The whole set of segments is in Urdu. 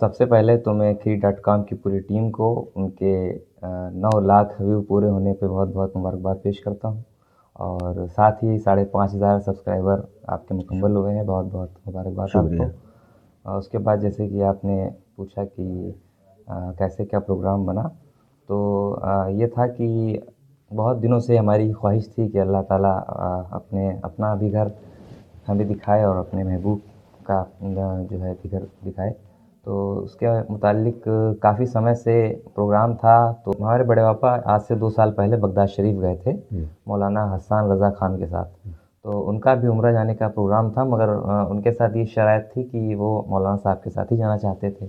سب سے پہلے تو میں Kheer.com کی پوری ٹیم کو ان کے 9 لاکھ ویو پورے ہونے پہ بہت بہت مبارکباد پیش کرتا ہوں، اور ساتھ ہی 5,500 سبسکرائبر آپ کے مکمل ہوئے ہیں، بہت بہت مبارکباد آپ شکریہ۔ کو۔ اور اس کے بعد جیسے کہ آپ نے پوچھا کہ کیسے کیا پروگرام بنا، تو یہ تھا کہ بہت دنوں سے ہماری خواہش تھی کہ اللہ تعالیٰ اپنا بھی گھر ہمیں دکھائے اور اپنے محبوب کا جو ہے بھی گھر دکھائے۔ تو اس کے متعلق کافی سمے سے پروگرام تھا، تو ہمارے بڑے پاپا آج سے 2 سال پہلے بغداد شریف گئے تھے مولانا حسان رضا خان کے ساتھ، تو ان کا بھی عمرہ جانے کا پروگرام تھا، مگر ان کے ساتھ یہ شرائط تھی کہ وہ مولانا صاحب کے ساتھ ہی جانا چاہتے تھے۔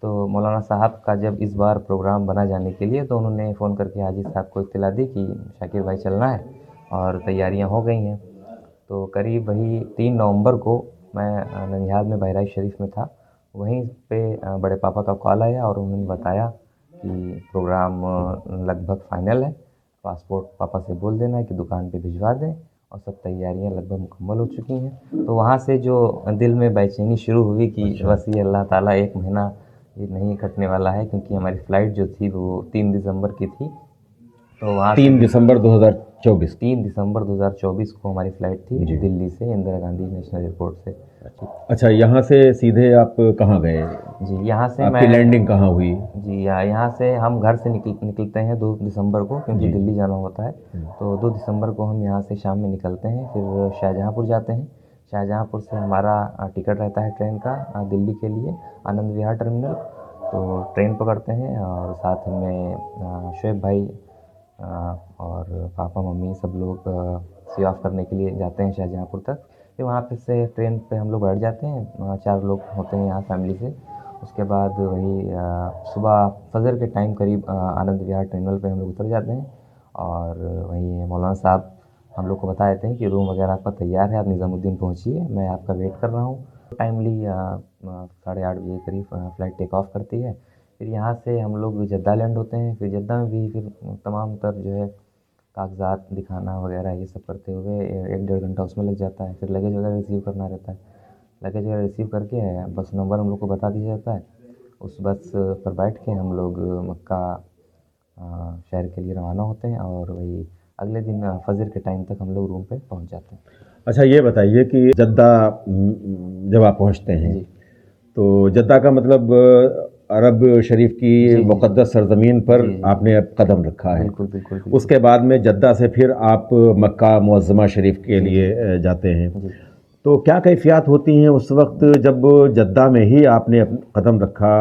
تو مولانا صاحب کا جب اس بار پروگرام بنا جانے کے لیے، تو انہوں نے فون کر کے حاجی صاحب کو اطلاع دی کہ شاکر بھائی چلنا ہے اور تیاریاں ہو گئی ہیں۔ تو قریب وہی 3 نومبر کو میں ننیہال میں بہرائچ شریف میں تھا، وہیں پہ بڑے پاپا کا کال آیا اور انہوں نے بتایا کہ پروگرام لگ بھگ فائنل ہے، پاسپورٹ پاپا سے بول دینا ہے کہ دکان پہ بھجوا دیں، اور سب تیاریاں لگ بھگ مکمل ہو چکی ہیں۔ تو وہاں سے جو دل میں بے چینی شروع ہوئی کہ بس یہ اللہ تعالیٰ 1 مہینہ یہ نہیں کٹنے والا ہے، کیونکہ ہماری فلائٹ جو تھی وہ 3 دسمبر کی تھی، تو وہاں 3 دسمبر 2024 3 دسمبر 2024 کو ہماری فلائٹ تھی دلی سے اندرا گاندھی نیشنل ایئرپورٹ سے۔ اچھا، یہاں سے سیدھے آپ کہاں گئے؟ جی یہاں سے آپ کی لینڈنگ کہاں ہوئی؟ جی یہاں سے ہم گھر سے نکلتے ہیں 2 دسمبر کو، کیونکہ دلی جانا ہوتا ہے، تو 2 دسمبر کو ہم یہاں سے شام میں نکلتے ہیں، پھر شاہجہاں پور جاتے ہیں۔ شاہجہاں پور سے ہمارا ٹکٹ رہتا ہے ٹرین کا دلی کے لیے آنند وہار ٹرمینل، تو ٹرین پکڑتے ہیں، اور ساتھ میں شعیب بھائی اور پاپا ممی سب لوگ سی آف کرنے کے لیے جاتے ہیں شاہجہاں پور تک۔ پھر وہاں پہ سے ٹرین پہ ہم لوگ بیٹھ جاتے ہیں، 4 لوگ ہوتے ہیں یہاں فیملی سے۔ اس کے بعد وہی صبح فجر کے ٹائم قریب آنند وہار ٹرمینل پہ ہم لوگ اتر جاتے ہیں، اور وہیں مولانا صاحب ہم لوگ کو بتا دیتے ہیں کہ روم وغیرہ آپ کا تیار ہے، آپ نظام الدین پہنچیے، میں آپ کا ویٹ کر رہا ہوں۔ ٹائملی 8:30 بجے قریب فلائٹ ٹیک آف کرتی ہے۔ پھر یہاں سے ہم لوگ جدہ لینڈ ہوتے ہیں، پھر جدہ میں بھی پھر تمام تر جو ہے کاغذات دکھانا وغیرہ یہ سب کرتے ہوئے 1-1.5 گھنٹہ اس میں لگ جاتا ہے۔ پھر لگیج وغیرہ ریسیو کرنا رہتا ہے، لگیج وغیرہ ریسیو کر کے بس نمبر ہم لوگ کو بتا دیا جاتا ہے، اس بس پر بیٹھ کے ہم لوگ مکہ شہر کے لیے روانہ ہوتے ہیں، اور وہی اگلے دن فجر کے ٹائم تک ہم لوگ روم پہ پہنچ جاتے ہیں۔ اچھا، یہ بتائیے کہ جدہ جب آپ پہنچتے ہیں تو جدہ کا مطلب عرب شریف کی مقدس سرزمین پر آپ نے اب قدم رکھا ہے، بالکل بالکل۔ اس کے بعد میں جدہ سے پھر آپ مکہ معظمہ شریف کے لیے جاتے ہیں، تو کیا کیفیات ہوتی ہیں اس وقت جب جدہ میں ہی آپ نے قدم رکھا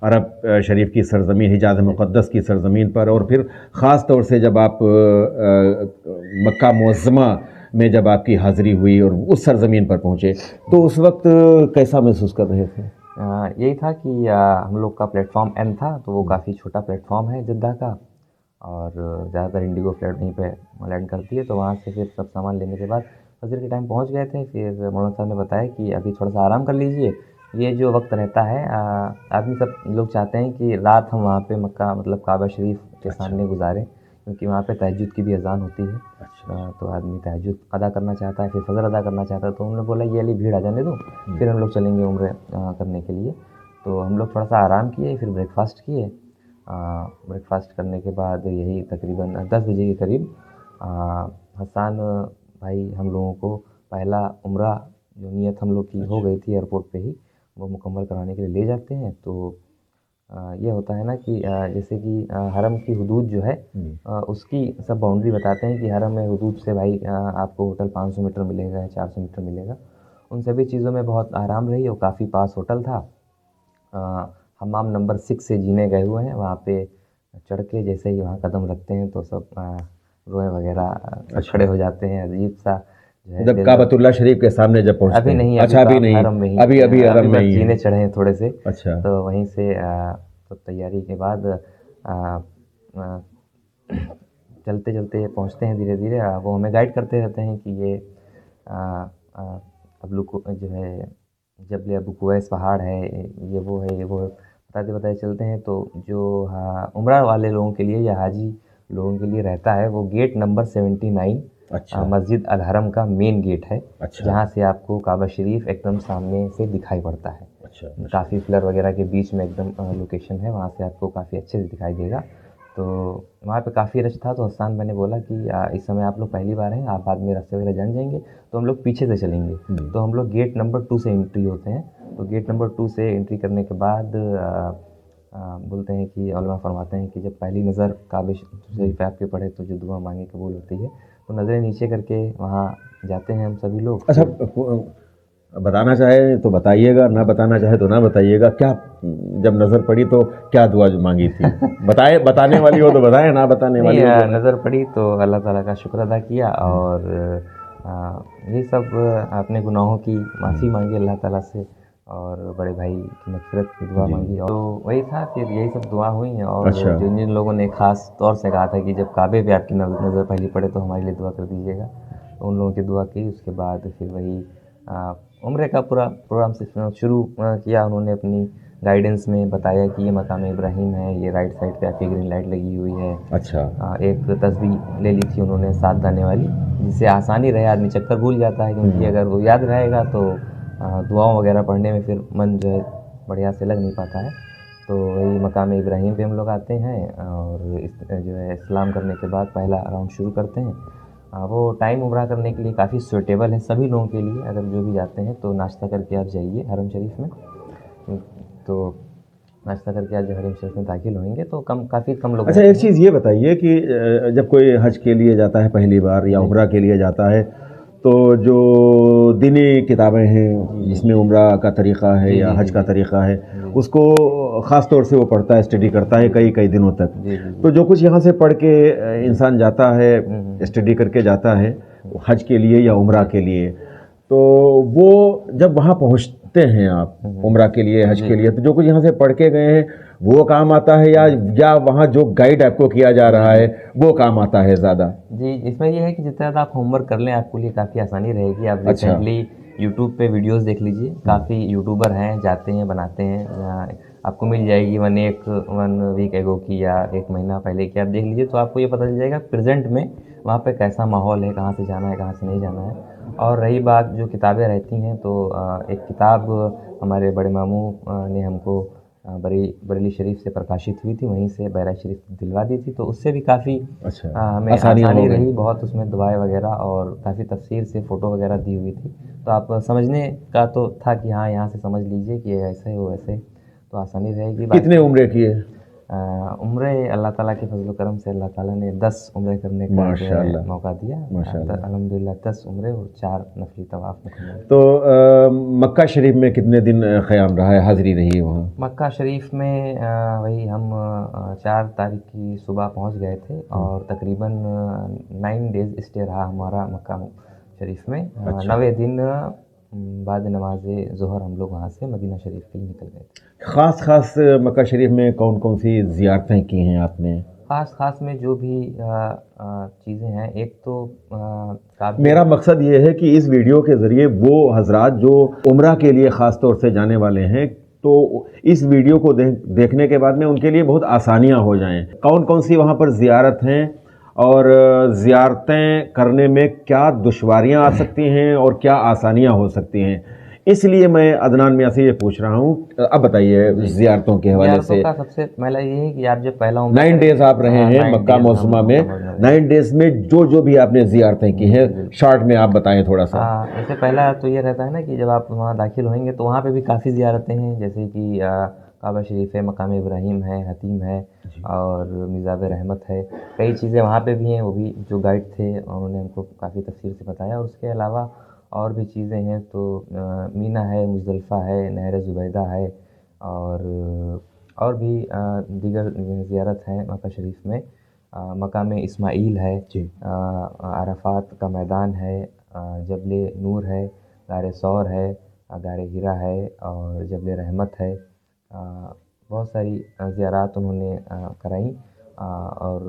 عرب شریف کی سرزمین، حجاز مقدس کی سرزمین پر، اور پھر خاص طور سے جب آپ مکہ معظمہ میں جب آپ کی حاضری ہوئی اور اس سرزمین پر پہنچے، تو اس وقت کیسا محسوس کر رہے تھے؟ یہی تھا کہ ہم لوگ کا پلیٹ فارم این تھا، تو وہ کافی چھوٹا پلیٹ فارم ہے جدہ کا، اور زیادہ تر انڈیگو فلائٹ وہیں پہ لینڈ کرتی ہے۔ تو وہاں سے پھر سب سامان لینے کے بعد فجر کے ٹائم پہنچ گئے تھے۔ پھر مولانا صاحب نے بتایا کہ ابھی تھوڑا سا آرام کر لیجئے، یہ جو وقت رہتا ہے آدمی سب لوگ چاہتے ہیں کہ رات ہم وہاں پہ مکہ مطلب کعبہ شریف کے سامنے گزاریں، کیونکہ وہاں پہ تہجد کی بھی اذان ہوتی ہے، تو آدمی تہجد ادا کرنا چاہتا ہے، پھر فجر ادا کرنا چاہتا ہے۔ تو انہوں نے بولا یہ علی بھیڑ آ جانے دو، پھر ہم لوگ چلیں گے عمرہ کرنے کے لیے۔ تو ہم لوگ تھوڑا سا آرام کیے، پھر بریک فاسٹ کیے، بریک فاسٹ کرنے کے بعد یہی تقریباً 10 بجے کے قریب حسان بھائی ہم لوگوں کو پہلا عمرہ جو نیت ہم لوگ کی ہو گئی تھی ایئرپورٹ پہ ہی، وہ مکمل کرانے کے لیے لے جاتے ہیں۔ تو یہ ہوتا ہے نا کہ جیسے کہ حرم کی حدود جو ہے اس کی سب باؤنڈری بتاتے ہیں کہ حرم میں حدود سے بھائی آپ کو ہوٹل 500 میٹر ملے گا یا 400 میٹر ملے گا، ان سبھی چیزوں میں بہت آرام رہی، اور کافی پاس ہوٹل تھا۔ حمام نمبر 6 سے جینے گئے ہوئے ہیں، وہاں پہ چڑھ کے جیسے ہی وہاں قدم رکھتے ہیں تو سب روئے وغیرہ کھڑے ہو جاتے ہیں، عجیب سا جو ہے جب کعبۃ اللہ شریف کے سامنے جب پہنچتے ابھی ہیں؟ نہیں، اچھا ابھی نہیں، حرم میں ہی، ابھی حرم میں ہی جینے چڑھے ہیں تھوڑے سے۔ اچھا، تو وہیں سے سب تیاری کے بعد چلتے چلتے پہنچتے ہیں دھیرے دھیرے، وہ ہمیں گائیڈ کرتے رہتے ہیں کہ یہ جو ہے جبل ابو قویس پہاڑ ہے، یہ وہ ہے، یہ وہ ہے، بتاتے چلتے ہیں۔ تو جو عمرہ والے لوگوں کے لیے یا حاجی لوگوں کے لیے رہتا ہے، وہ گیٹ نمبر 79 مسجد الحرم کا مین گیٹ ہے، جہاں سے آپ کو کعبہ شریف ایک دم سامنے سے دکھائی پڑتا ہے۔ اچھا کافی فلر وغیرہ کے بیچ میں ایک دم لوکیشن ہے، وہاں سے آپ کو کافی اچھے سے دکھائی دے گا. تو وہاں پہ کافی رش تھا، تو حسان میں نے بولا کہ اس سمے آپ لوگ پہلی بار ہیں، آپ بعد میں راستے وغیرہ جان جائیں گے، تو ہم لوگ پیچھے سے چلیں گے. تو ہم لوگ گیٹ نمبر 2 سے انٹری ہوتے ہیں. تو گیٹ نمبر 2 سے انٹری کرنے کے بعد بولتے ہیں کہ علماء فرماتے ہیں کہ جب پہلی نظر کعبہ شریف پہ آپ کے پڑے تو جو دعا مانگی قبول ہوتی ہے. تو نظریں نیچے کر کے وہاں جاتے ہیں ہم سبھی لوگ. اچھا بتانا چاہے تو بتائیے گا، نہ بتانا چاہے تو نہ بتائیے گا. کیا جب نظر پڑی تو کیا دعا جو مانگی تھی؟ بتانے والی ہو تو بتائیں، نہ بتانے والی ہو تو نظر پڑی تو اللہ تعالیٰ کا شکر ادا کیا، اور یہ سب اپنے گناہوں کی معافی مانگی اللہ تعالیٰ سے، اور بڑے بھائی کی مغفرت کی دعا مانگی. اور وہی تھا، پھر یہی سب دعا ہوئی ہیں. اور جن لوگوں نے خاص طور سے کہا تھا کہ جب کعبے پہ آپ کی نظر پہلی پڑے تو ہمارے لیے دعا کر دیجیے گا، تو ان لوگوں کی دعا کی. اس کے بعد پھر وہی عمرے کا پورا پروگرام سے شروع کیا. انہوں نے اپنی گائیڈنس میں بتایا کہ یہ مقام ابراہیم ہے، یہ رائٹ سائڈ پہ آپ کی گرین لائٹ لگی ہوئی ہے. اچھا. ایک تسبیح لے لی تھی انہوں نے 7 دانے والی، جس سے آسانی رہے. آدمی چکر بھول جاتا ہے، کیونکہ اگر وہ یاد رہے گا تو دعاؤں وغیرہ پڑھنے میں پھر من جو ہے بڑھیا سے لگ نہیں پاتا ہے. تو وہی مقام ابراہیم پہ ہم لوگ آتے ہیں، اور جو ہے اسلام کرنے کے بعد پہلا راؤنڈ شروع کرتے ہیں. وہ ٹائم عمرہ کرنے کے لیے کافی سوٹیبل ہے سبھی لوگوں کے لیے. اگر جو بھی جاتے ہیں تو ناشتہ کر کے آپ جائیے حرم شریف میں. تو ناشتہ کر کے آپ جو حرم شریف میں داخل ہوئیں گے تو کافی کم لوگ. اچھا ایک چیز یہ بتائیے کہ جب کوئی حج کے لیے جاتا ہے پہلی بار یا عمرہ کے لیے جاتا ہے، تو جو دینی کتابیں ہیں جس میں عمرہ کا طریقہ ہے یا حج کا طریقہ ہے، اس کو خاص طور سے وہ پڑھتا ہے، اسٹڈی کرتا ہے کئی دنوں تک. تو جو کچھ یہاں سے پڑھ کے انسان جاتا ہے، اسٹڈی کر کے جاتا ہے حج کے لیے یا عمرہ کے لیے، تو وہ جب وہاں پہنچتے ہیں آپ عمرہ کے لیے حج کے لیے، تو جو کچھ یہاں سے پڑھ کے گئے ہیں وہ کام آتا ہے یا وہاں جو گائیڈ آپ کو کیا جا رہا ہے وہ کام آتا ہے زیادہ؟ جی، اس میں یہ ہے کہ جتنا زیادہ آپ ہوم ورک کر لیں آپ کے لیے کافی آسانی رہے گی. آپ ریسنٹلی یوٹیوب پہ ویڈیوز دیکھ لیجیے، کافی یوٹیوبر ہیں جاتے ہیں بناتے ہیں، آپ کو مل جائے گی 1 ویک ایگو کی یا 1 مہینہ پہلے کی. آپ دیکھ لیجیے تو آپ کو یہ پتہ چل جائے گا پریزنٹ میں وہاں پہ کیسا ماحول ہے، کہاں سے جانا ہے کہاں سے نہیں جانا ہے. اور رہی بات جو کتابیں رہتی ہیں، تو ایک کتاب ہمارے بڑے ماموں نے ہم کو بریلی شریف سے پرکاشت ہوئی تھی، وہیں سے بیرا شریف دلوا دی تھی. تو اس سے بھی کافی ہمیں آسانی رہی بہت. اس میں دعائیں وغیرہ اور کافی تفصیل سے فوٹو وغیرہ دی ہوئی تھی، تو آپ سمجھنے کا تو تھا کہ ہاں یہاں سے سمجھ لیجئے کہ ایسے ہو ویسے، تو آسانی رہے گی. کتنے عمرے کیے؟ عمرے اللہ تعالیٰ کے فضل و کرم سے اللہ تعالیٰ نے 10 عمرے کرنے کا موقع دیا. الحمدللہ 10 عمرے اور 4 نفلی طواف مکمل. تو مکہ شریف میں کتنے دن قیام رہا ہے، حاضری رہی ہے وہاں؟ مکہ شریف میں وہی ہم 4 تاریخ کی صبح پہنچ گئے تھے، اور تقریباً 9 ڈیز اسٹے رہا ہمارا مکہ شریف میں. 9ویں دن بعد نماز ظہر ہم لوگ وہاں سے مدینہ شریف کے لیے نکل گئے تھے. خاص مکہ شریف میں کون سی زیارتیں کی ہیں آپ نے؟ خاص میں جو بھی چیزیں ہیں، ایک تو میرا مقصد یہ ہے کہ اس ویڈیو کے ذریعے وہ حضرات جو عمرہ کے لیے خاص طور سے جانے والے ہیں، تو اس ویڈیو کو دیکھنے کے بعد میں ان کے لیے بہت آسانیاں ہو جائیں. کون سی وہاں پر زیارت ہیں، اور زیارتیں کرنے میں کیا دشواریاں آ سکتی ہیں اور کیا آسانیاں ہو سکتی ہیں، اس لیے میں عدنان میاں سے یہ پوچھ رہا ہوں. اب بتائیے زیارتوں کے حوالے سے. زیارتوں کا سب سے پہلا یہ ہے کہ آپ جب پہلا 9 ڈیز آپ رہے ہیں مکہ معظمہ میں، 9 ڈیز میں جو بھی آپ نے زیارتیں کی ہیں شارٹ میں آپ بتائیں تھوڑا سا. اس سے پہلا تو یہ رہتا ہے نا کہ جب آپ وہاں داخل ہوئیں گے تو وہاں پہ بھی کافی زیارتیں ہیں، جیسے کہ کعبہ شریف ہے، مقام ابراہیم ہے، حتیم ہے، اور میزاب رحمت ہے. کئی چیزیں وہاں پہ بھی ہیں، وہ بھی جو گائیڈ تھے انہوں نے ہم کو کافی تفصیل سے بتایا. اور اس کے علاوہ اور بھی چیزیں ہیں، تو مینا ہے، مزدلفہ ہے، نہر زبیدہ ہے، اور بھی دیگر زیارت ہیں مکہ شریف میں. مقام اسماعیل ہے، عرفات کا میدان ہے، جبل نور ہے، غار ثور ہے، غار ہرا ہے، اور جبل رحمت ہے. بہت ساری زیارات انہوں نے کرائیں. اور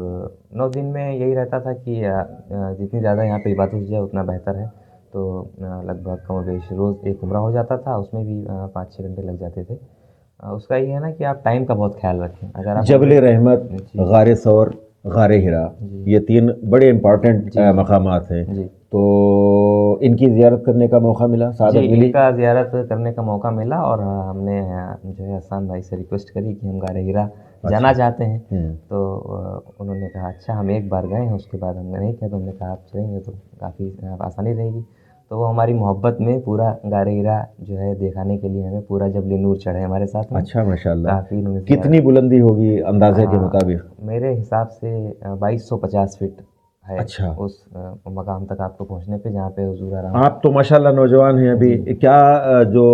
9 دن میں یہی رہتا تھا کہ جتنی زیادہ یہاں پہ عبادت ہو جائے اتنا بہتر ہے. تو لگ بھگ کم و بیش روز ایک عمرہ ہو جاتا تھا، اس میں بھی 5-6 گھنٹے لگ جاتے تھے. اس کا یہ ہے نا کہ آپ ٹائم کا بہت خیال رکھیں. اگر آپ جبل رحمت، غار ثور، غار ہرا، یہ 3 بڑے امپورٹنٹ مقامات ہیں. تو ان کی زیارت کرنے کا موقع ملا، سعادت جی ملی؟ ان کا زیارت کرنے کا موقع ملا، اور ہم نے جو ہے حسان بھائی سے ریکویسٹ کری کہ ہم غار ہیرا جانا چاہتے ہیں، تو انہوں نے کہا اچھا ہم ایک بار گئے ہیں، اس کے بعد ہم نے نہیں کیا، تو ہم نے کہا آپ چلیں گے تو کافی آسانی رہے گی، تو وہ ہماری محبت میں پورا غار ہیرا جو ہے دکھانے کے لیے ہمیں پورا جبل نور چڑھے ہمارے ساتھ میں۔ اچھا ماشاء اللہ، کافی انہوں نے کتنی بلندی ہوگی اندازے کے مطابق؟ میرے حساب سے 2250 فٹ ہے اچھا، اس مقام تک آپ کو پہنچنے پہ، جہاں پہ حضور آرام۔ آپ تو ماشاءاللہ نوجوان ہیں ابھی، کیا جو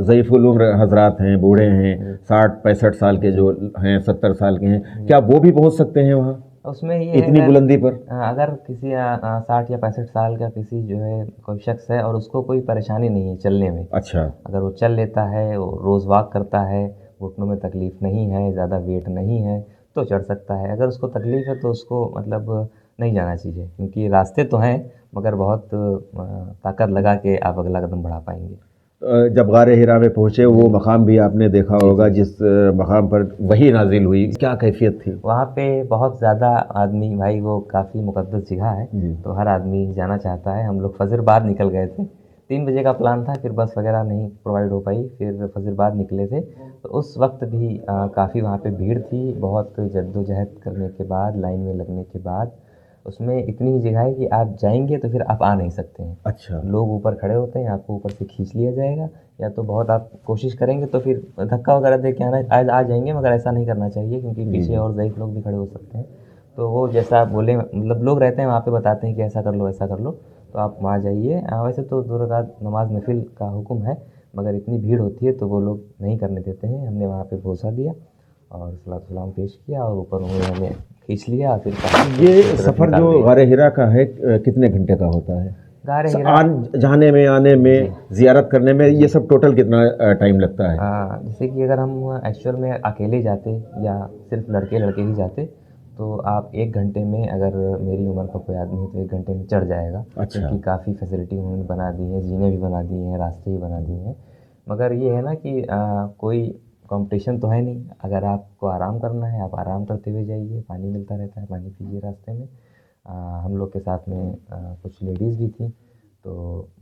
ضعیف العمر حضرات ہیں، بوڑھے ہیں، 60-65 سال کے جو ہیں، 70 سال کے ہیں، کیا وہ بھی پہنچ سکتے ہیں وہاں اس میں یہ اتنی ہے بلندی پر؟ اگر کسی 60 یا 65 سال کا کسی جو ہے کوئی شخص ہے اور اس کو کوئی پریشانی نہیں ہے چلنے میں، اچھا، اگر وہ چل لیتا ہے، وہ روز واک کرتا ہے، گھٹنوں میں تکلیف نہیں ہے، زیادہ ویٹ نہیں ہے، تو چڑھ سکتا ہے۔ اگر اس کو تکلیف ہے تو اس کو مطلب نہیں جانا چاہیے، کیونکہ راستے تو ہیں مگر بہت طاقت لگا کے آپ اگلا قدم بڑھا پائیں گے۔ جب غار ہرا میں پہنچے، وہ مقام بھی آپ نے دیکھا ہوگا جس مقام پر وحی نازل ہوئی، کیا کیفیت تھی؟ وہاں پہ بہت زیادہ آدمی، بھائی وہ کافی مقدس جگہ ہے، تو ہر آدمی جانا چاہتا ہے۔ ہم لوگ فجر بعد نکل گئے تھے، 3 بجے کا پلان تھا، پھر بس وغیرہ نہیں پرووائڈ ہو پائی، پھر فجر بعد نکلے تھے، تو اس وقت بھی کافی وہاں پہ بھیڑ تھی، بہت جد و جہد کرنے کے بعد، لائن میں لگنے کے بعد، اس میں اتنی ہی جگہ ہے کہ آپ جائیں گے تو پھر آپ آ نہیں سکتے ہیں۔ اچھا، لوگ اوپر کھڑے ہوتے ہیں، آپ کو اوپر سے کھینچ لیا جائے گا، یا تو بہت آپ کوشش کریں گے تو پھر دھکا وغیرہ دے کے آ جائیں گے، مگر ایسا نہیں کرنا چاہیے، کیونکہ پیچھے اور ضعیف لوگ بھی کھڑے ہو سکتے ہیں۔ تو وہ جیسا آپ بولیں، مطلب لوگ رہتے ہیں وہاں پہ بتاتے ہیں کہ ایسا کر لو ایسا کر لو، تو آپ وہاں جائیے۔ ویسے تو 2 رکعت نماز نفل کا حکم ہے، مگر اتنی بھیڑ ہوتی ہے تو وہ لوگ نہیں کرنے دیتے ہیں۔ ہم نے وہاں پہ بوسہ دیا اور صلاۃ السلام پیش کیا، اور اوپر انہوں نے ہمیں کھینچ لیا۔ پھر یہ سفر جو غار ہرا کا ہے کتنے گھنٹے کا ہوتا ہے؟ غار ہرا جانے میں، آنے میں، زیارت کرنے میں، یہ سب ٹوٹل کتنا ٹائم لگتا ہے؟ جیسے کہ اگر ہم ایکچوئل میں اکیلے جاتے یا صرف لڑکے ہی جاتے تو آپ 1 گھنٹے میں، اگر میری عمر کا کوئی آدمی ہے تو 1 گھنٹے میں چڑھ جائے گا، کیونکہ کافی فیسلٹی انہوں نے بنا دی ہیں، زینے بھی بنا دی ہیں، راستے بھی بنا دیے ہیں۔ مگر یہ ہے نا کہ کوئی کمپٹیشن تو ہے نہیں، اگر آپ کو آرام کرنا ہے آپ آرام کرتے ہوئے جائیے، پانی ملتا رہتا ہے، پانی پیجیے راستے میں۔ ہم لوگ کے ساتھ میں کچھ لیڈیز بھی تھیں، تو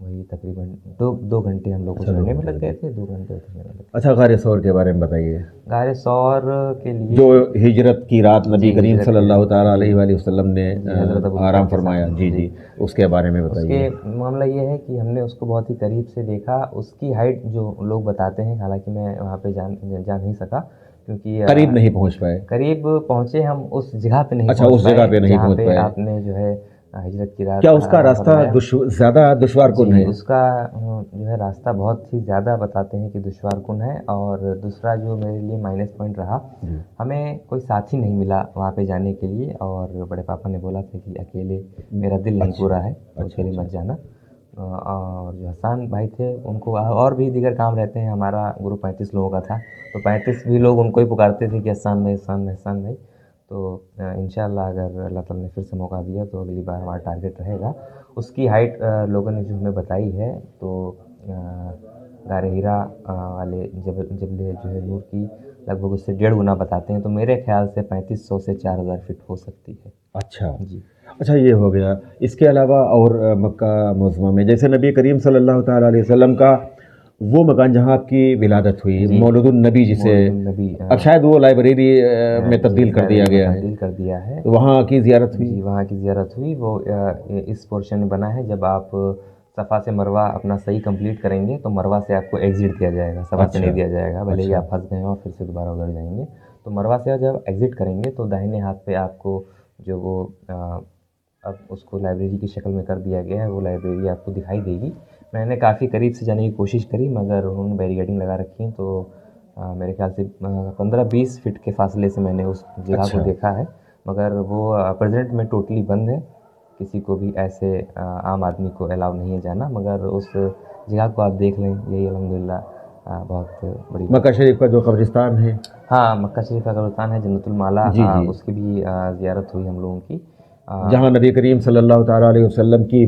وہی تقریباً 2 گھنٹے ہم لوگ کو چڑھنے میں لگ گئے تھے، 2 گھنٹے اترنے میں لگ گئے۔ اچھا، غار ثور کے بارے میں بتائیے۔ غار ثور کے لیے جو ہجرت کی رات نبی کریم صلی اللہ تعالیٰ علیہ وآلہ وسلم نے آرام فرمایا، جی اس کے بارے میں بتائیے۔ اس کے معاملہ یہ ہے کہ ہم نے اس کو بہت ہی قریب سے دیکھا، اس کی ہائٹ جو لوگ بتاتے ہیں، حالانکہ میں وہاں پہ جا نہیں سکا، کیونکہ قریب نہیں پہنچ پائے۔ قریب پہنچے ہم اس جگہ پہ نہیں اچھا، اس جگہ پہ نہیں پہنچ پائے۔ آپ نے جو ہے ہجرت کی رات، کیا اس کا راستہ زیادہ دشوار کن ہے؟ اس کا جو ہے راستہ بہت ہی زیادہ بتاتے ہیں کہ دشوار کن ہے، اور دوسرا جو میرے لیے مائنس پوائنٹ رہا، ہمیں کوئی ساتھی نہیں ملا وہاں پہ جانے کے لیے، اور بڑے پاپا نے بولا تھا کہ اکیلے میرا دل نہیں پورا ہے، اکیلے مت جانا۔ اور جو حسان بھائی تھے ان کو اور بھی دیگر کام رہتے ہیں، ہمارا گروپ 35 لوگوں کا تھا، تو 35 بھی لوگ ان کو ہی پکارتے تھے کہ حسان بھائی حسان بھائی حسان بھائی۔ تو انشاءاللہ اگر اللہ تعالیٰ نے پھر سے موقع دیا تو اگلی بار ہمارا ٹارگیٹ رہے گا۔ اس کی ہائٹ لوگوں نے جو ہمیں بتائی ہے، تو غار ہرا والے جبل جو ہے نور کی لگ بھگ اس سے 1.5 گنا بتاتے ہیں، تو میرے خیال سے 3500 سے 4000 فٹ ہو سکتی ہے۔ اچھا جی، اچھا، یہ ہو گیا۔ اس کے علاوہ اور مکہ معظمہ میں جیسے نبی کریم صلی اللہ تعالیٰ علیہ وسلم کا وہ مکان جہاں آپ کی ولادت ہوئی، مولد النبی جسے اب شاید وہ لائبریری میں تبدیل کر دیا گیا ہے، وہاں کی زیارت ہوئی؟ جی، وہاں کی زیارت ہوئی۔ وہ اس پورشن میں بنا ہے، جب آپ صفا سے مروہ اپنا صحیح کمپلیٹ کریں گے تو مروہ سے آپ کو ایگزٹ دیا جائے گا، صفا سے نہیں دیا جائے گا، بھلے ہی آپ پھنس گئے ہوں پھر سے دوبارہ ادھر جائیں گے۔ تو مروہ سے جب ایگزٹ کریں گے تو داہنے ہاتھ پہ آپ کو جو وہ اب اس کو لائبریری کی شکل میں کر دیا گیا ہے، وہ لائبریری آپ کو دکھائی دے گی۔ میں نے کافی قریب سے جانے کی کوشش کری، مگر انہوں نے بیریگیڈنگ لگا رکھی ہیں، تو میرے خیال سے 15-20 فٹ کے فاصلے سے میں نے اس جگہ کو دیکھا ہے، مگر وہ پریزنٹ میں ٹوٹلی بند ہے، کسی کو بھی ایسے عام آدمی کو الاؤ نہیں ہے جانا، مگر اس جگہ کو آپ دیکھ لیں، یہی الحمدللہ بہت بڑی مکہ شریف کا جو قبرستان ہے، ہاں مکہ شریف کا قبرستان ہے جنت المالا، اس کی بھی زیارت ہوئی ہم لوگوں کی، جہاں نبی کریم صلی اللہ تعالیٰ علیہ وسلم کی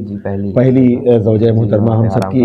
پہلی زوجہ محترمہ ہم سب کی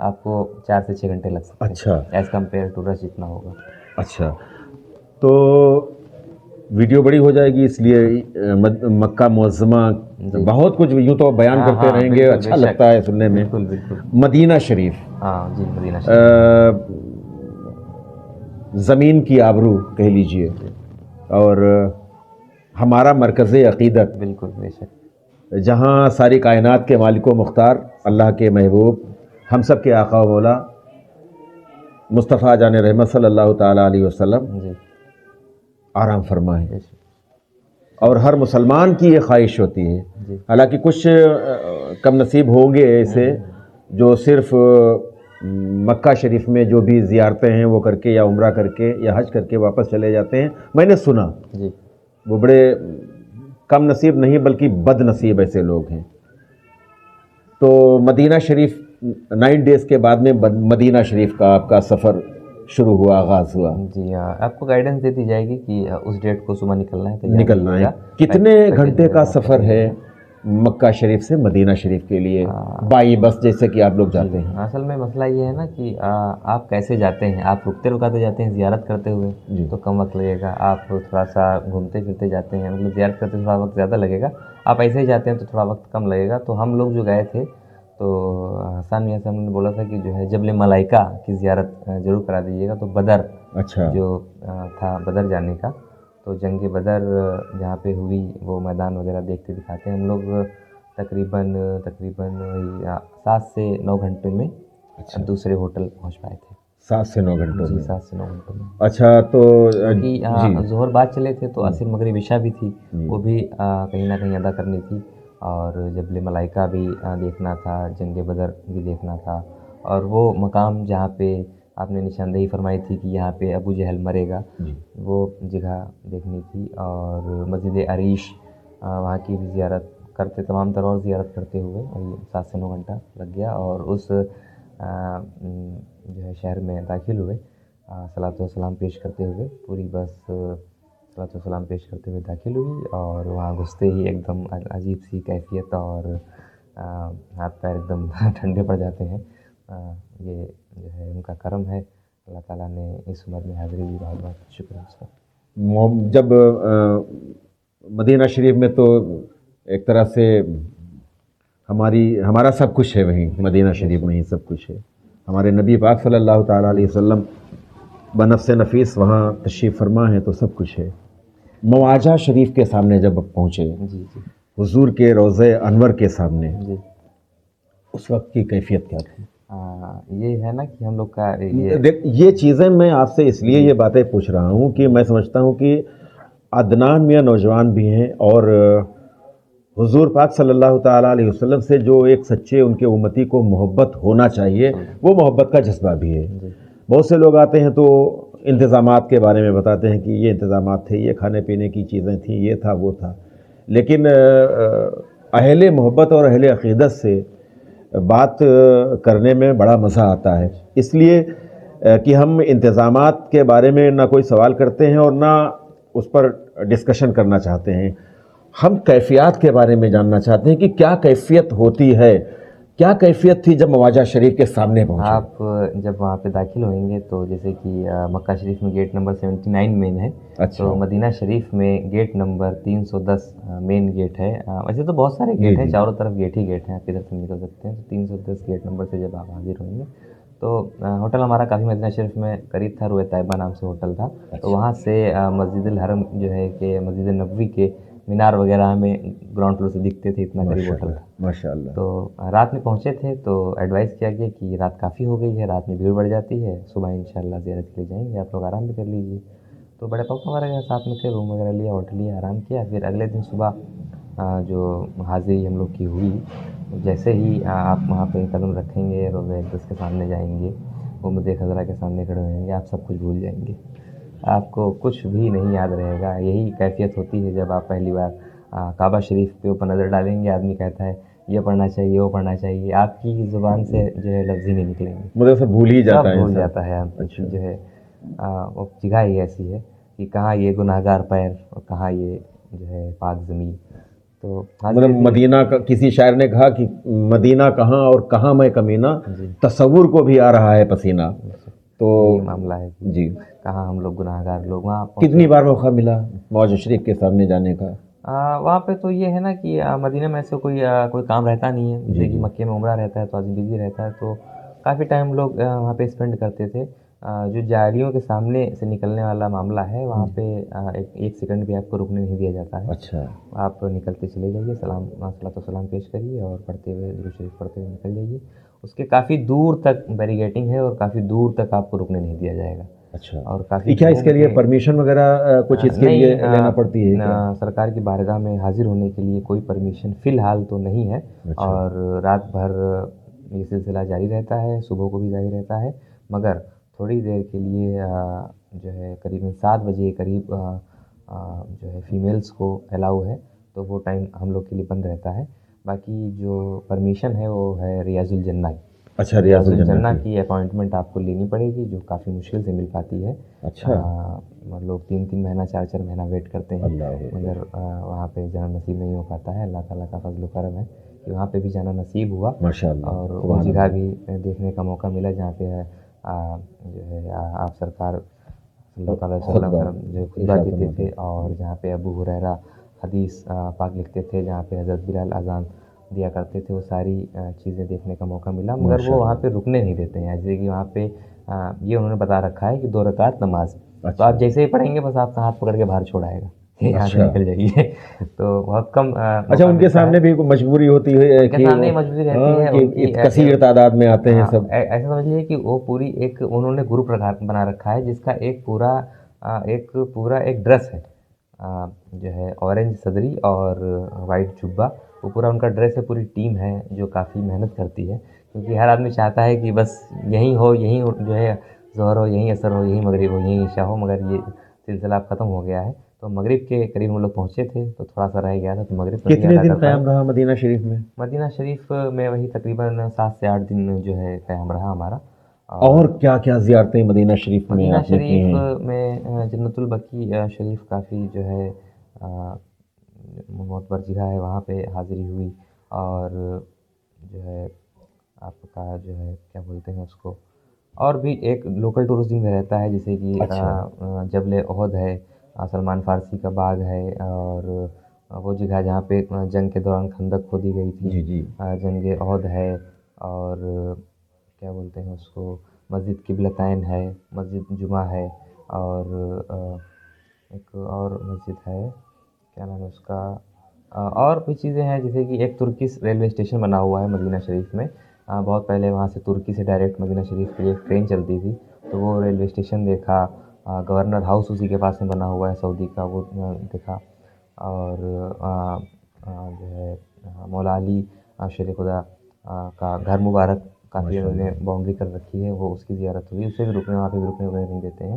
آپ کو 4 سے 6 گھنٹے لگ سکتے ہیں اچھا ایز کمپیئر ٹو رش جتنا ہوگا. اچھا. تو ویڈیو بڑی ہو جائے گی اس لیے مکہ معظمہ بہت کچھ یوں تو بیان کرتے رہیں گے, اچھا لگتا ہے سننے میں. بالکل بالکل. مدینہ شریف, ہاں جی مدینہ شریف زمین کی آبرو کہہ لیجئے, اور ہمارا مرکز عقیدت, بالکل بے شک. جہاں ساری کائنات کے مالک و مختار اللہ کے محبوب ہم سب کے آقا و مولا مصطفیٰ جان رحمت صلی اللہ تعالیٰ علیہ وسلم جی آرام فرما ہے, بے شک. اور ہر مسلمان کی یہ خواہش ہوتی ہے. جی حالانکہ کچھ کم نصیب ہوں گے ایسے جو صرف مکہ شریف میں جو بھی زیارتیں ہیں وہ کر کے یا عمرہ کر کے یا حج کر کے واپس چلے جاتے ہیں. میں نے سنا جی وہ بڑے کم نصیب نہیں بلکہ بد نصیب ایسے لوگ ہیں. تو مدینہ شریف 9 ڈیز کے بعد میں مدینہ شریف کا آپ کا سفر شروع ہوا, آغاز ہوا. جی ہاں, آپ کو گائیڈنس دے دی جائے گی کہ اس ڈیٹ کو صبح نکلنا ہے, نکلنا ہے. کتنے گھنٹے کا سفر ہے مکہ شریف سے مدینہ شریف کے لیے بائی بس جیسے کہ آپ لوگ جاتے ہیں؟ اصل میں مسئلہ یہ ہے نا کہ آپ کیسے جاتے ہیں. آپ رکتے رکاتے جاتے ہیں زیارت کرتے ہوئے تو کم وقت لگے گا. آپ تھوڑا سا گھومتے پھرتے جاتے ہیں, مطلب زیارت کرتے تھوڑا وقت زیادہ لگے گا. آپ ایسے ہی جاتے ہیں تو تھوڑا وقت کم لگے گا. تو ہم لوگ جو گئے تھے تو حسان میاں سے ہم نے بولا تھا کہ جو ہے جبل ملائکہ کی زیارت ضرور کرا دیجیے گا. تو بدر اچھا جو تھا بدر جانے کا, تو جنگ بدر جہاں پہ ہوئی وہ میدان وغیرہ دیکھتے دکھاتے ہیں. ہم لوگ تقریباً 7 سے 9 گھنٹے میں دوسرے ہوٹل پہنچ پائے تھے. 7 سے 9 گھنٹوں جی میں. 7 سے 9 گھنٹوں میں. اچھا تو کیونکہ ظہر بعد چلے تھے تو عصر مغرب عشاء بھی تھی, وہ بھی کہیں نہ کہیں ادا کرنی تھی, اور جبل ملائکہ بھی دیکھنا تھا, جنگ بدر بھی دیکھنا تھا, اور وہ مقام جہاں پہ آپ نے نشاندہی فرمائی تھی کہ یہاں پہ ابو جہل مرے گا, وہ جگہ دیکھنی تھی. اور مسجد عریش وہاں کی بھی زیارت کرتے, تمام تر اور زیارت کرتے ہوئے وہی 7 سے 9 گھنٹہ لگ گیا. اور اس جو ہے شہر میں داخل ہوئے, صلاۃ و سلام پیش کرتے ہوئے, پوری بس صلاۃ و سلام پیش کرتے ہوئے داخل ہوئی. اور وہاں گھستے ہی ایک دم عجیب سی کیفیت, اور ہاتھ پیر ایک دم ٹھنڈے پڑ جاتے ہیں. یہ جو ہے ان کا کرم ہے, اللہ تعالیٰ نے اس عمر میں حاضری دی, بہت بہت شکر ہے اس کا. جب مدینہ شریف میں تو ایک طرح سے ہمارا سب کچھ ہے, وہیں مدینہ شریف میں ہی سب کچھ ہے. ہمارے نبی پاک صلی اللہ تعالیٰ علیہ وسلم بنفس نفیس وہاں تشریف فرما ہے, تو سب کچھ ہے. مواجہ شریف کے سامنے جب پہنچے, جی جی حضور کے روضہ انور کے سامنے, جی. اس وقت کی کیفیت کیا تھی؟ یہ ہے نا کہ ہم لوگ کا یہ چیزیں میں آپ سے اس لیے یہ باتیں پوچھ رہا ہوں کہ میں سمجھتا ہوں کہ عدنان میاں نوجوان بھی ہیں, اور حضور پاک صلی اللہ تعالیٰ علیہ وسلم سے جو ایک سچے ان کے امتی کو محبت ہونا چاہیے, وہ محبت کا جذبہ بھی ہے. بہت سے لوگ آتے ہیں تو انتظامات کے بارے میں بتاتے ہیں کہ یہ انتظامات تھے, یہ کھانے پینے کی چیزیں تھیں, یہ تھا وہ تھا, لیکن اہل محبت اور اہل عقیدت سے بات کرنے میں بڑا مزہ آتا ہے. اس لیے کہ ہم انتظامات کے بارے میں نہ کوئی سوال کرتے ہیں اور نہ اس پر ڈسکشن کرنا چاہتے ہیں. ہم کیفیات کے بارے میں جاننا چاہتے ہیں کہ کیا کیفیت ہوتی ہے, کیا کیفیت تھی جب مواجہ شریف کے سامنے پہنچے. آپ جب وہاں پہ داخل ہوئیں گے تو جیسے کہ مکہ شریف میں گیٹ نمبر 79 مین ہے, تو مدینہ شریف میں گیٹ نمبر 310 مین گیٹ ہے. ویسے تو بہت سارے گیٹ ہیں, چاروں طرف گیٹ ہی گیٹ ہیں, آپ ادھر سے نکل سکتے ہیں. تو 310 گیٹ نمبر سے جب آپ حاضر ہوئیں گے تو ہوٹل ہمارا کافی مدینہ شریف میں قریب تھا, روئے طیبہ نام سے ہوٹل تھا. تو وہاں سے مسجد الحرم جو ہے کہ مسجد نبوی کے مینار وغیرہ ہمیں گراؤنڈ فلور سے دکھتے تھے, اتنا قریب ہوٹل تھا. ماشاء اللہ. تو رات میں پہنچے تھے تو ایڈوائز کیا گیا کہ رات کافی ہو گئی ہے, رات میں بھیڑ بڑھ جاتی ہے, صبح انشاءاللہ زیارت کے لیے جائیں گے, آپ لوگ آرام بھی کر لیجیے. تو بڑے پاپا وغیرہ ساتھ میں تھے, روم وغیرہ لیا, ہوٹل لیا, آرام کیا. پھر اگلے دن صبح جو حاضری ہم لوگ کی ہوئی, جیسے ہی آپ وہاں پہ قدم رکھیں گے, روضہ اقدس کے سامنے جائیں گے, گنبد خضرا کے سامنے کھڑے ہوئیں گے, آپ سب کچھ بھول جائیں گے, آپ کو کچھ بھی نہیں یاد رہے گا. یہی کیفیت ہوتی ہے جب آپ پہلی بار کعبہ شریف کے اوپر نظر ڈالیں گے. آدمی کہتا ہے یہ پڑھنا چاہیے, وہ پڑھنا چاہیے, آپ کی زبان سے جو ہے لفظ ہی نہیں نکلیں گے, مجھے سب بھول ہی جاتا ہے, بھول جاتا ہے. جو ہے وہ جگہ ہی ایسی ہے کہ کہاں یہ گناہگار پیر اور کہاں یہ جو ہے پاک زمین. تو مطلب مدینہ کا کسی شاعر نے کہا کہ مدینہ کہاں اور کہاں میں کمینہ، تصور کو بھی آ رہا ہے پسینہ. تو یہ معاملہ ہے کہ جی کہاں ہم لوگ گناہ گار لوگ. وہاں کتنی بار موقع ملا معجز شریف کے سامنے جانے کا؟ وہاں پہ تو یہ ہے نا کہ مدینہ میں ایسے کوئی کام رہتا نہیں ہے، جیسے کہ مکے میں عمرہ رہتا ہے تو آدمی بزی رہتا ہے، تو کافی ٹائم لوگ وہاں پہ اسپینڈ کرتے تھے. جو جاریوں کے سامنے سے نکلنے والا معاملہ ہے وہاں پہ ایک سیکنڈ بھی آپ کو رکنے نہیں دیا جاتا ہے. اچھا آپ نکلتے چلے جائیے، صلاۃ و سلام پیش کریے اور پڑھتے ہوئے درود شریف پڑھتے ہوئے نکل جائیے. اس کے کافی دور تک بیریگیٹنگ ہے اور کافی دور تک آپ کو رکنے نہیں دیا جائے گا. اچھا. اور کافی کیا اس کے لیے پرمیشن وغیرہ کچھ اس کے لیے لینا پڑتی ہے کیا؟ سرکار کی بارگاہ میں حاضر ہونے کے لیے کوئی پرمیشن فی الحال تو نہیں ہے. اور رات بھر یہ سلسلہ جاری رہتا ہے، صبح کو بھی جاری رہتا ہے، مگر تھوڑی دیر کے لیے جو ہے قریب 7 بجے قریب جو ہے فیمیلز کو الاؤ ہے، تو وہ ٹائم ہم لوگ کے لیے بند رہتا ہے. باقی جو پرمیشن ہے وہ ہے ریاض الجنہ کی. اچھا، ریاض الجنہ کی اپائنٹمنٹ آپ کو لینی پڑے گی، جو کافی مشکل سے مل پاتی ہے. اچھا. لوگ 3 مہینہ 4 مہینہ ویٹ کرتے ہیں، مگر وہاں پہ جانا نصیب نہیں ہو پاتا ہے. اللہ تعالیٰ کا فضل و کرم ہے کہ وہاں پہ بھی جانا نصیب ہوا، ماشاء اللہ. اور وہ جگہ بھی دیکھنے کا موقع ملا جہاں پہ جو ہے آپ سرکار صلی اللہ علیہ وسلم جو خطبہ دیتے تھے، اور جہاں پہ ابو ہریرہ حدیث پاک لکھتے تھے، جہاں پہ حضرت بلال اذان دیا کرتے تھے، وہ ساری چیزیں دیکھنے کا موقع ملا. مگر وہ وہاں پہ رکنے نہیں دیتے ہیں، جیسے کہ وہاں پہ یہ انہوں نے بتا رکھا ہے کہ 2 رکعت نماز، تو آپ جیسے ہی پڑھیں گے بس آپ کا ہاتھ پکڑ کے باہر چھوڑائے گا، یہاں سے نکل جائیے. تو بہت کم. اچھا، ان کے سامنے بھی کوئی مجبوری ہوتی ہے؟ ان کے سامنے مجبوری رہتی ہے، ان کی کثیر تعداد میں آتے ہیں سب. ایسا سمجھ لیجیے کہ وہ پوری ایک انہوں نے گروپ بنا رکھا ہے جس کا ایک پورا ایک ڈریس ہے، جو ہے اورنج صدری اور وائٹ جبہ، وہ پورا ان کا ڈریس ہے. پوری ٹیم ہے جو کافی محنت کرتی ہے، کیونکہ ہر آدمی چاہتا ہے کہ بس یہیں ہو، یہیں جو ہے ظہر ہو، یہیں عصر ہو، یہیں مغرب ہو، یہیں عشاء ہو. مگر یہ سلسلہ اب ختم ہو گیا ہے، تو مغرب کے قریب ہم لوگ پہنچے تھے، تو تھوڑا سا رہ گیا تھا، تو مغرب پر کتنے دن قیام رہا مدینہ شریف میں؟ مدینہ شریف میں وہی تقریباً 7 سے 8 دن جو ہے قیام رہا ہمارا. اور کیا کیا زیارتیں مدینہ شریف میں مدینہ آپ نے کی ہیں؟ شریف میں جنت البقیع شریف کافی جو ہے معتبر جگہ ہے، وہاں پہ حاضری ہوئی. اور جو ہے آپ کا جو ہے کیا بولتے ہیں اس کو، اور بھی ایک لوکل ٹورزم میں رہتا ہے، جیسے کہ جبل احد ہے، سلمان فارسی کا باغ ہے، اور وہ جگہ جہاں پہ جنگ کے دوران خندق کھودی گئی تھی، جنگ احد ہے. اور کیا بولتے ہیں اس کو، مسجد قبلتین ہے، مسجد جمعہ ہے، اور ایک اور مسجد ہے، کیا نام ہے اس کا، اور بھی چیزیں ہیں، جیسے کہ ایک ترکیش ریلوے اسٹیشن بنا ہوا ہے مدینہ شریف میں. بہت پہلے وہاں سے ترکی سے ڈائریکٹ مدینہ شریف کے لیے ایک ٹرین چلتی تھی، تو وہ ریلوے اسٹیشن دیکھا. گورنر ہاؤس اسی کے پاس میں بنا ہوا ہے سعودی کا، وہ دیکھا. اور جو ہے مولا علی شیر خدا کا گھر مبارک کافی انہوں نے باؤنڈری کر رکھی ہے، وہ اس کی زیارت ہوئی. اسے بھی رکنے، وہاں پہ بھی رکنے وغیرہ نہیں دیتے ہیں.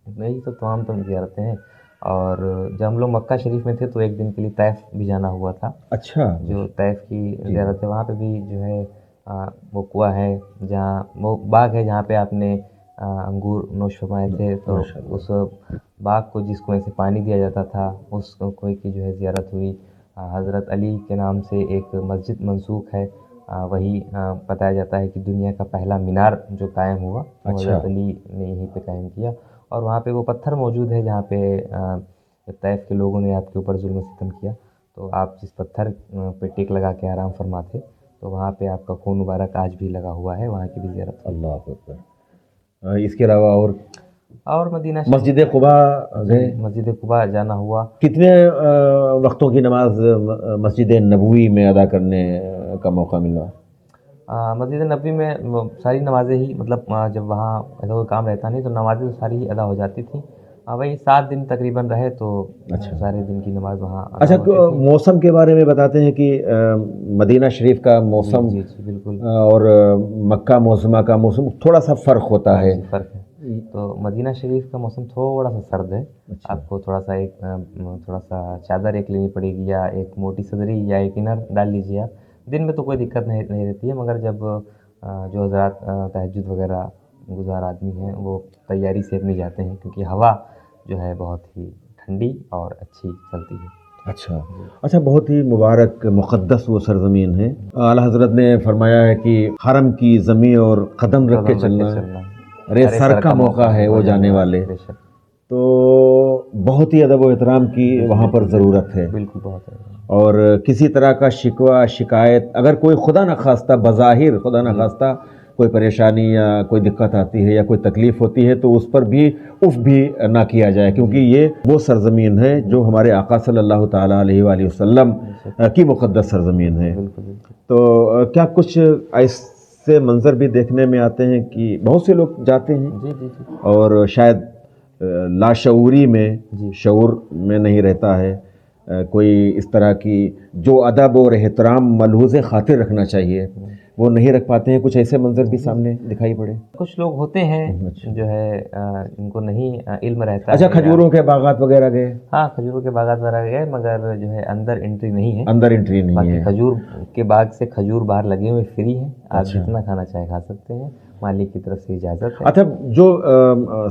یہی تو تمام زیارتیں ہیں. اور جب ہم لوگ مکہ شریف میں تھے تو ایک دن کے لیے طیف بھی جانا ہوا تھا. اچھا. جو طیف کی زیارت ہے، وہاں پہ بھی جو ہے وہ کنواں ہے، جہاں وہ باغ ہے جہاں پہ آپ نے انگور نوش فرمائے تھے، تو اس باغ کو، جس کنویں سے پانی دیا جاتا تھا، اس کنویں کی جو ہے زیارت ہوئی. حضرت علی کے نام سے ایک مسجد منسوخ ہے، وہی بتایا جاتا ہے کہ دنیا کا پہلا مینار جو قائم ہوا وہ حضرت علی نے یہیں پہ قائم کیا. اور وہاں پہ وہ پتھر موجود ہے جہاں پہ طیف کے لوگوں نے آپ کے اوپر ظلم و ستم کیا، تو آپ جس پتھر پہ ٹیک لگا کے آرام فرماتے، تو وہاں پہ آپ کا خون مبارک آج بھی لگا ہوا ہے. وہاں کی بھی زیارت. اللہ اکبر. اس کے علاوہ اور مدینہ مسجد قباء گئے؟ مسجد قباء جانا ہوا. کتنے وقتوں کی نماز مسجد نبوی میں ادا کرنے کا موقع ملا؟ مسجد نبوی میں ساری نمازیں ہی، مطلب جب وہاں ایسا کوئی کام رہتا نہیں تو نمازیں ساری ہی ادا ہو جاتی تھیں. وہی 7 دن تقریباً رہے تو سارے دن کی نماز وہاں ادا اچھا، ہوتی تھی. موسم کے بارے میں بتاتے ہیں کہ مدینہ شریف کا موسم جی بالکل، اور مکہ معظمہ کا موسم تھوڑا سا فرق ہوتا ہے. فرق ہے. تو مدینہ شریف کا موسم تھوڑا سا سرد ہے. آپ کو تھوڑا سا چادر ایک لینی پڑے گی، یا ایک موٹی صدری یا ایک انر ڈال لیجیے آپ. دن میں تو کوئی دقت نہیں رہتی ہے، مگر جب جو حضرات تہجد وغیرہ گزار آدمی ہیں وہ تیاری سے اپنی جاتے ہیں، کیونکہ ہوا جو ہے بہت ہی ٹھنڈی اور اچھی چلتی ہے. اچھا اچھا، بہت ہی مبارک مقدس وہ سرزمین ہے. اعلیٰ حضرت نے فرمایا ہے کہ حرم کی زمین اور قدم رکھ کے چلنا ہے، ارے سر کا موقع ہے وہ جانے والے. بے شک، تو بہت ہی ادب و احترام کی وہاں پر ضرورت ہے. بالکل بہت ہے. اور کسی طرح کا شکوہ شکایت اگر کوئی خدا نخواستہ بظاہر خدا نخواستہ کوئی پریشانی یا کوئی دقت آتی ہے یا کوئی تکلیف ہوتی ہے تو اس پر بھی اف بھی نہ کیا جائے، کیونکہ یہ وہ سرزمین ہے جو ہمارے آقا صلی اللہ تعالیٰ علیہ وآلہ وسلم کی مقدس سرزمین ہے. بالکل بالکل. تو کیا کچھ ایسے منظر بھی دیکھنے میں آتے ہیں کہ بہت سے لوگ جاتے ہیں جی جی جی. اور شاید لاشعوری میں شعور میں نہیں رہتا ہے، کوئی اس طرح کی جو ادب اور احترام ملحوظ خاطر رکھنا چاہیے وہ نہیں رکھ پاتے ہیں. کچھ ایسے منظر بھی سامنے دکھائی پڑے. کچھ لوگ ہوتے ہیں جو ہے ان کو نہیں علم رہتا. اچھا، کھجوروں کے باغات وغیرہ گئے؟ ہاں، کھجوروں کے باغات وغیرہ گئے، مگر جو ہے اندر انٹری نہیں ہے. اندر انٹری نہیں باقی ہے. کھجور کے باغ سے کھجور باہر لگے ہوئے فری ہیں، آپ جتنا کھانا چاہے کھا سکتے ہیں، مالک کی طرف سے اجازت ہے. اچھا، جو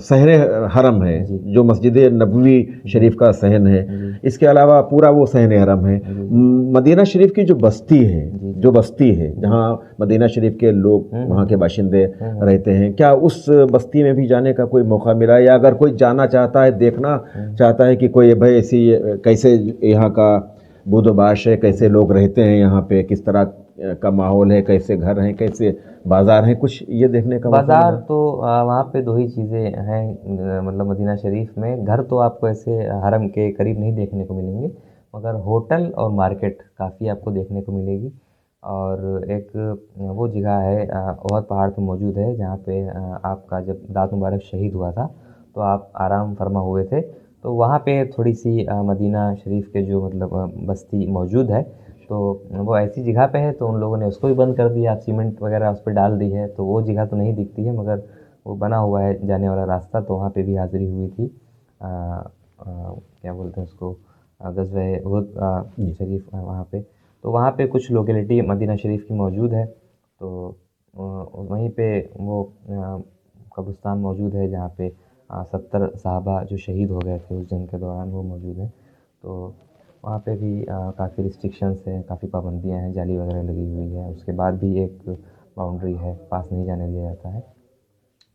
صحن حرم ہے، جو مسجد نبوی شریف کا صحن ہے، اس کے علاوہ پورا وہ صحن حرم ہے. مدینہ شریف کی جو بستی ہے جہاں مدینہ شریف کے لوگ وہاں کے باشندے رہتے ہیں، کیا اس بستی میں بھی جانے کا کوئی موقع ملا ہے؟ یا اگر کوئی جانا چاہتا ہے، دیکھنا چاہتا ہے کہ کوئی بھائی ایسی کیسے یہاں کا بود و باش ہے، کیسے لوگ رہتے ہیں یہاں پہ، کس طرح کا ماحول ہے، کیسے گھر ہیں، کیسے بازار ہیں، کچھ یہ دیکھنے کا موقع بازار ملا؟ تو وہاں پہ دو ہی چیزیں ہیں، مطلب مدینہ شریف میں گھر تو آپ کو ایسے حرم کے قریب نہیں دیکھنے کو ملیں گے، مگر ہوٹل اور مارکیٹ کافی آپ کو دیکھنے کو ملے گی. اور ایک وہ جگہ ہے احد پہاڑ پہ موجود ہے جہاں پہ آپ کا جب دانت مبارک شہید ہوا تھا تو آپ آرام فرما ہوئے تھے، تو وہاں پہ تھوڑی سی مدینہ شریف کے جو مطلب بستی موجود ہے، تو وہ ایسی جگہ پہ ہے تو ان لوگوں نے اس کو بھی بند کر دیا، سیمنٹ وغیرہ اس پہ ڈال دی ہے، تو وہ جگہ تو نہیں دکھتی ہے، مگر وہ بنا ہوا ہے جانے والا راستہ، تو وہاں پہ بھی حاضری ہوئی تھی. کیا بولتے ہیں اس کو، غزوہ احد شریف وہاں پہ، تو وہاں پہ کچھ لوکیلٹی مدینہ شریف کی موجود ہے، تو وہیں پہ وہ قبرستان موجود ہے جہاں پہ 70 صحابہ جو شہید ہو گئے تھے اس جنگ کے دوران وہ موجود ہیں. تو وہاں پہ بھی کافی ریسٹرکشنس ہیں، کافی پابندیاں ہیں، جالی وغیرہ لگی ہوئی ہے، اس کے بعد بھی ایک باؤنڈری ہے، پاس نہیں جانے دیا جاتا ہے.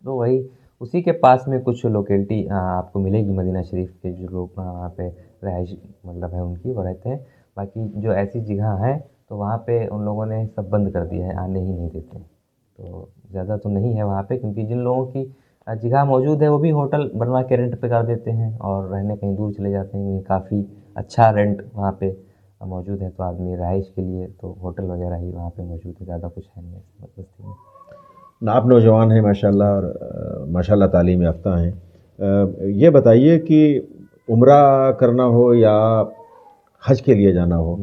تو وہی اسی کے پاس میں کچھ لوکیلٹی آپ کو ملے گی مدینہ شریف کے جو لوگ وہاں پہ رہائش مطلب ہے ان کی، وہ رہتے ہیں. باقی جو ایسی جگہ ہیں تو وہاں پہ ان لوگوں نے سب بند کر دیا ہے، آنے ہی نہیں دیتے. تو زیادہ تو نہیں ہے وہاں پہ، کیونکہ جن لوگوں کی جگہ موجود ہے وہ بھی ہوٹل بنوا کے رینٹ پہ کر دیتے ہیں اور رہنے کہیں دور چلے جاتے ہیں. کافی اچھا رینٹ وہاں پہ موجود ہے، تو آدمی رہائش کے لیے تو ہوٹل وغیرہ ہی وہاں پہ موجود ہے، زیادہ کچھ ہے نہیں بستی میں. آپ نوجوان ہیں ماشاءاللہ، اور ماشاءاللہ تعلیم یافتہ ہیں. یہ بتائیے کہ عمرہ کرنا ہو یا حج کے لیے جانا ہو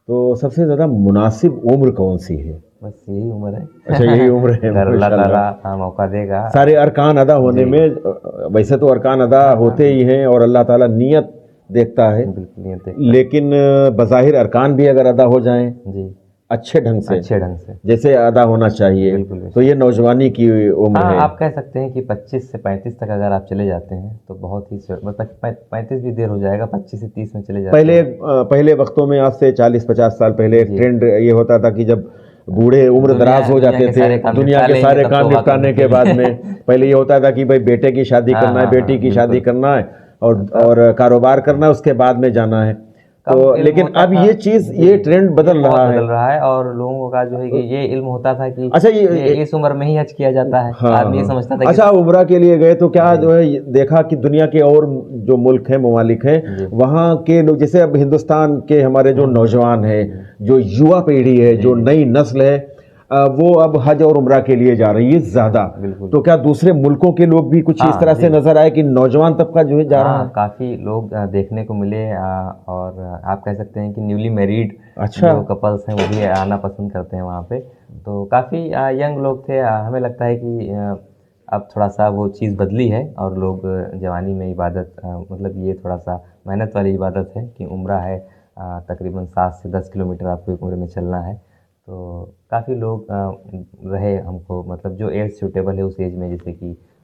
تو سب سے زیادہ مناسب عمر کون سی ہے؟ بس یہی عمر ہے. اچھا، یہی عمر ہے. اگر اللہ تعالیٰ موقع دے گا سارے ارکان ادا ہونے میں، ویسے تو ارکان ادا ہوتے ہی ہیں اور اللہ تعالیٰ نیت دیکھتا ہے، بالکل نہیں ہوتے. لیکن بظاہر ارکان بھی اگر ادا ہو جائیں جی اچھے ڈھنگ سے جیسے ادا ہونا چاہیے، تو یہ نوجوانی کی عمر ہے. آپ کہہ سکتے ہیں کہ 25 سے 35 تک اگر آپ چلے جاتے ہیں تو بہت ہی 35 بھی دیر ہو جائے گا، 25 سے 30 میں چلے جاتے ہیں. پہلے وقتوں میں، آج سے 40-50 سال پہلے ایک ٹرینڈ یہ ہوتا تھا کہ جب بوڑھے عمر دراز ہو جاتے تھے، دنیا کے سارے کام نپٹانے کے بعد میں پہلے یہ ہوتا تھا کہ بھائی بیٹے کی شادی کرنا ہے، بیٹی کی شادی کرنا ہے اور کاروبار کرنا ہے، اس کے بعد میں جانا ہے. تو لیکن اب یہ ٹرینڈ بدل رہا ہے اور لوگوں کا جو ہے کہ یہ علم ہوتا تھا کہ اچھا اس عمر میں ہی حج کیا جاتا ہے، آدمی یہ سمجھتا تھا. اچھا، عمرہ کے لیے گئے تو کیا جو ہے دیکھا کہ دنیا کے اور جو ملک ہیں، ممالک ہیں، وہاں کے لوگ، جیسے اب ہندوستان کے ہمارے جو نوجوان ہیں، جو یووا پیڑھی ہے، جو نئی نسل ہے، وہ اب حج اور عمرہ کے لیے جا رہی ہے زیادہ. تو کیا دوسرے ملکوں کے لوگ بھی کچھ اس طرح سے نظر آئے کہ نوجوان طبقہ جو ہے جا رہا ہے؟ کافی لوگ دیکھنے کو ملے، اور آپ کہہ سکتے ہیں کہ نیولی میریڈ جو کپلس ہیں وہ بھی آنا پسند کرتے ہیں وہاں پہ. تو کافی ینگ لوگ تھے. ہمیں لگتا ہے کہ اب تھوڑا سا وہ چیز بدلی ہے اور لوگ جوانی میں عبادت، مطلب یہ تھوڑا سا محنت والی عبادت ہے کہ عمرہ ہے، تقریباً 7 سے 10 کلومیٹر آپ کو ایک عمرے میں چلنا ہے. تو کافی لوگ رہے ہم کو، مطلب جو ایج سوٹیبل ہے اس ایج میں، جیسے کہ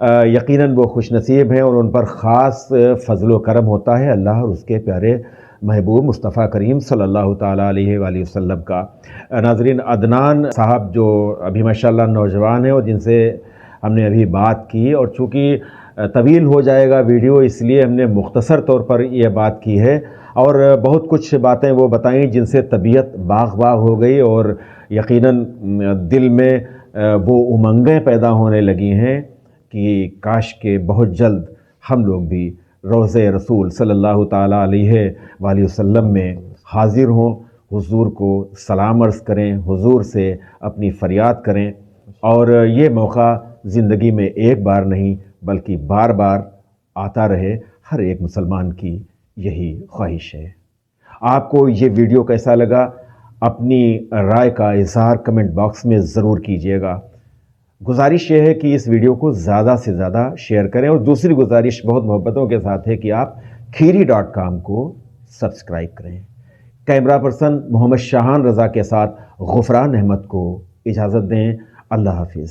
یقیناً وہ خوش نصیب ہیں اور ان پر خاص فضل و کرم ہوتا ہے اللہ اور اس کے پیارے محبوب مصطفیٰ کریم صلی اللہ تعالیٰ علیہ وآلہ وسلم کا۔ ناظرین، عدنان صاحب جو ابھی ماشاءاللہ نوجوان ہیں اور جن سے ہم نے ابھی بات کی، اور چونکہ طویل ہو جائے گا ویڈیو اس لیے ہم نے مختصر طور پر یہ بات کی ہے، اور بہت کچھ باتیں وہ بتائیں جن سے طبیعت باغ باغ ہو گئی اور یقیناً دل میں وہ امنگیں پیدا ہونے لگی ہیں کہ کاش کہ بہت جلد ہم لوگ بھی روضہ رسول صلی اللہ تعالیٰ علیہ وآلہ وسلم میں حاضر ہوں، حضور کو سلام عرض کریں، حضور سے اپنی فریاد کریں، اور یہ موقع زندگی میں ایک بار نہیں بلکہ بار بار آتا رہے، ہر ایک مسلمان کی یہی خواہش ہے۔ آپ کو یہ ویڈیو کیسا لگا؟ اپنی رائے کا اظہار کمنٹ باکس میں ضرور کیجیے گا۔ گزارش یہ ہے کہ اس ویڈیو کو زیادہ سے زیادہ شیئر کریں، اور دوسری گزارش بہت محبتوں کے ساتھ ہے کہ آپ kheeri.com کو سبسکرائب کریں۔ کیمرہ پرسن محمد شاہان رضا کے ساتھ غفران احمد کو اجازت دیں۔ اللہ حافظ۔